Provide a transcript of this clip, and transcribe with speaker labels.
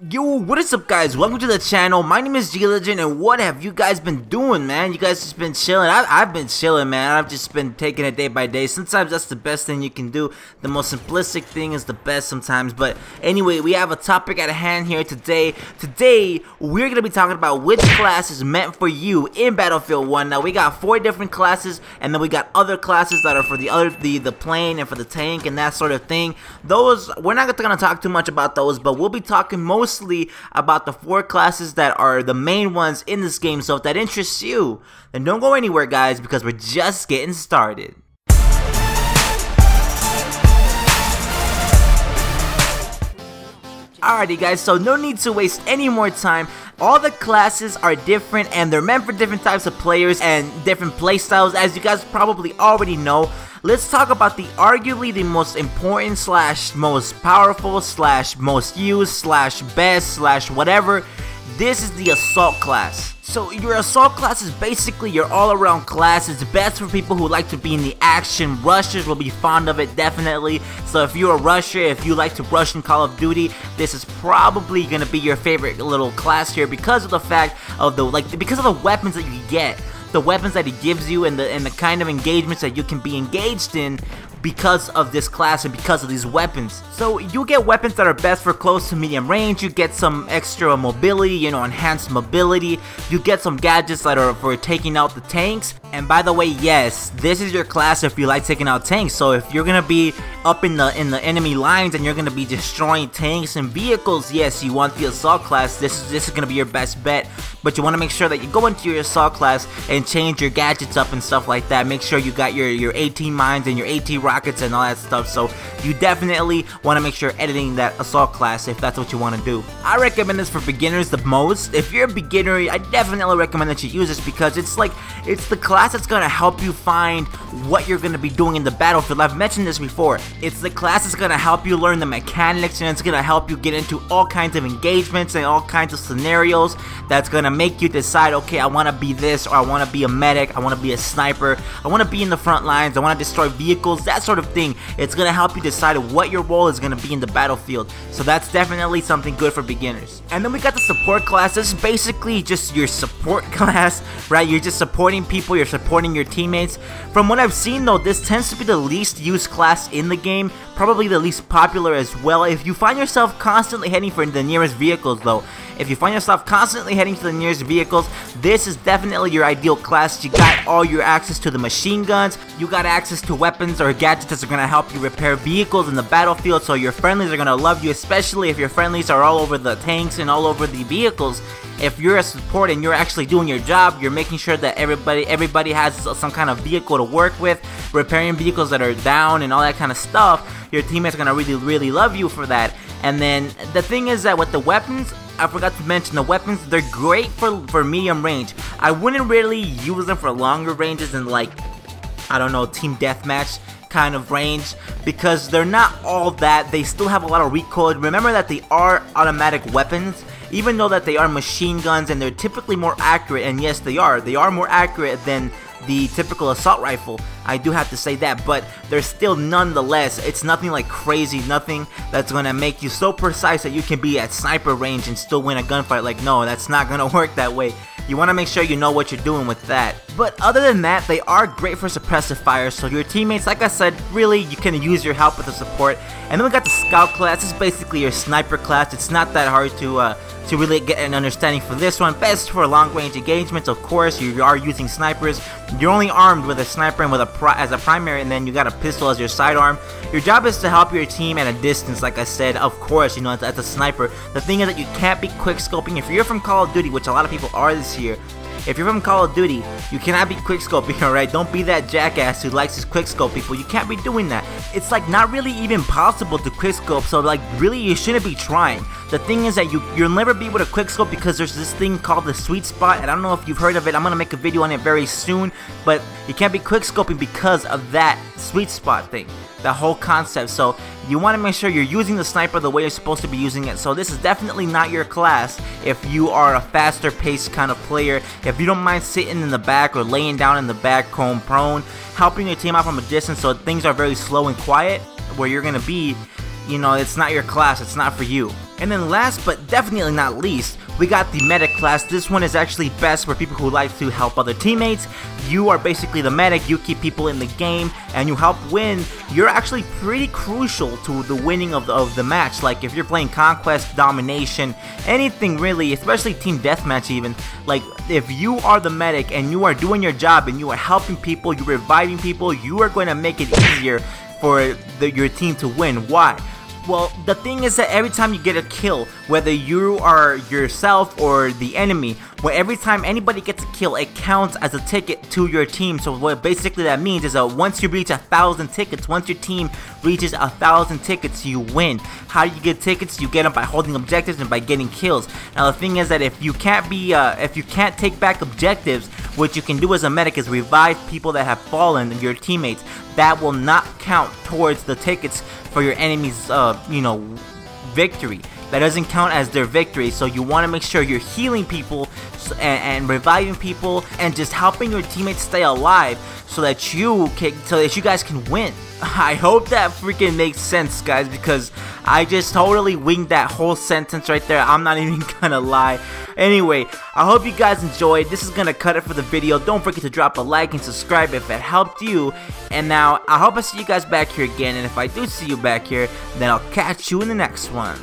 Speaker 1: Yo, what is up guys? Welcome to the channel. My name is G-Legend, and what have you guys been doing, man? You guys just been chilling. I've been chilling, man. I've just been taking it day by day. Sometimes that's the best thing you can do. The most simplistic thing is the best sometimes. But anyway, we have a topic at hand here today. Today, we're going to be talking about which class is meant for you in Battlefield 1. Now, we got 4 different classes, and then we got other classes that are for the plane and for the tank and that sort of thing. Those, we're not going to talk too much about those, but we'll be talking mostly about the 4 classes that are the main ones in this game. So if that interests you, then don't go anywhere, guys, because we're just getting started. Alrighty guys, so no need to waste any more time. All the classes are different and they're meant for different types of players and different playstyles, as you guys probably already know. Let's talk about arguably the most important / most powerful / most used / best / whatever. This is the Assault class. So your Assault class is basically your all-around class. It's best for people who like to be in the action. Rushers will be fond of it, definitely. So if you're a rusher, if you like to rush in Call of Duty, this is probably gonna be your favorite little class here because of the fact of because of the weapons that you get. The weapons that it gives you and the kind of engagements that you can be engaged in because of this class and because of these weapons. So you get weapons that are best for close to medium range. You get some extra mobility, you know, enhanced mobility. You get some gadgets that are for taking out the tanks. And by the way, yes, this is your class if you like taking out tanks. So if you're gonna be up in the enemy lines and you're gonna be destroying tanks and vehicles, yes, you want the Assault class. This is gonna be your best bet. But you want to make sure that you go into your Assault class and change your gadgets up and stuff like that. Make sure you got your 18 mines and your 18 rockets and all that stuff. So you definitely want to make sure you're editing that Assault class if that's what you want to do. I recommend this for beginners the most. If you're a beginner, I definitely recommend that you use this because it's the class that's gonna help you find what you're gonna be doing in the battlefield. I've mentioned this before. It's the class that's gonna help you learn the mechanics, and it's gonna help you get into all kinds of engagements and all kinds of scenarios. That's gonna make you decide, okay, I want to be this, or I want to be a medic, I want to be a sniper, I want to be in the front lines, I want to destroy vehicles, that sort of thing. It's gonna help you decide what your role is gonna be in the battlefield. So that's definitely something good for beginners. And then we got the Support class. This is basically just your support class, right? You're just supporting people, you're supporting your teammates. From what I've seen though, this tends to be the least used class in the game, probably the least popular as well. If you find yourself constantly heading for the nearest vehicles though, if you find yourself constantly heading to the nearest vehicles, this is definitely your ideal class. You got all your access to the machine guns, you got access to weapons or gadgets that are going to help you repair vehicles in the battlefield, so your friendlies are going to love you, especially if your friendlies are all over the tanks and all over the vehicles. If you're a support and you're actually doing your job, you're making sure that everybody has some kind of vehicle to work with, repairing vehicles that are down and all that kind of stuff, your teammates are going to really love you for that. And then the thing is that with the weapons, I forgot to mention the weapons, they're great for medium range. I wouldn't really use them for longer ranges than I don't know, team deathmatch kind of range, because they're not all that. They still have a lot of recoil. Remember that they are automatic weapons, even though that they are machine guns, and they're typically more accurate. And yes, they are more accurate than the typical assault rifle. I do have to say that, but they're still nonetheless, it's nothing like crazy, nothing that's gonna make you so precise that you can be at sniper range and still win a gunfight. Like, no, that's not gonna work that way. You want to make sure you know what you're doing with that. But other than that, they are great for suppressive fire, so your teammates, like I said, really, you can use your help with the support. And then we got the Scout class. This is basically your sniper class. It's not that hard to really get an understanding for this one. Best for long range engagements, of course. You are using snipers. You're only armed with a sniper and with as a primary, and then you got a pistol as your sidearm. Your job is to help your team at a distance, like I said, of course, you know, as a sniper. The thing is that you can't be quickscoping. If you're from Call of Duty, which a lot of people are this year, if you're from Call of Duty, you cannot be quickscoping, alright? Don't be that jackass who likes to quickscope people. You can't be doing that. It's not really even possible to quickscope, so really you shouldn't be trying. The thing is that you'll never be able to quickscope because there's this thing called the sweet spot, and I don't know if you've heard of it. I'm gonna make a video on it very soon, but you can't be quickscoping because of that sweet spot thing. That whole concept. So you want to make sure you're using the sniper the way you're supposed to be using it. So this is definitely not your class if you are a faster paced kind of player. If you don't mind sitting in the back or laying down in the back prone, helping your team out from a distance so things are very slow and quiet, where you're going to be, you know, it's not your class, it's not for you. And then last but definitely not least, we got the medic class. This one is actually best for people who like to help other teammates. You are basically the medic, you keep people in the game, and you help win. You're actually pretty crucial to the winning of the match. Like if you're playing Conquest, Domination, anything really, especially Team Deathmatch even, like if you are the medic and you are doing your job and you are helping people, you're reviving people, you are going to make it easier for your team to win. Why? Well, the thing is that every time you get a kill, whether you are yourself or the enemy, every time anybody gets a kill, it counts as a ticket to your team. So what basically that means is that once you reach 1,000 tickets, once your team reaches 1,000 tickets, you win. How do you get tickets? You get them by holding objectives and by getting kills. Now the thing is that if you can't take back objectives, what you can do as a medic is revive people that have fallen, your teammates. That will not count towards the tickets for your enemy's victory. That doesn't count as their victory. So you want to make sure you're healing people and reviving people and just helping your teammates stay alive so that you guys can win. I hope that freaking makes sense, guys, because I just totally winged that whole sentence right there. I'm not even gonna lie. Anyway, I hope you guys enjoyed. This is gonna cut it for the video. Don't forget to drop a like and subscribe if it helped you. And now, I hope I see you guys back here again. And if I do see you back here, then I'll catch you in the next one.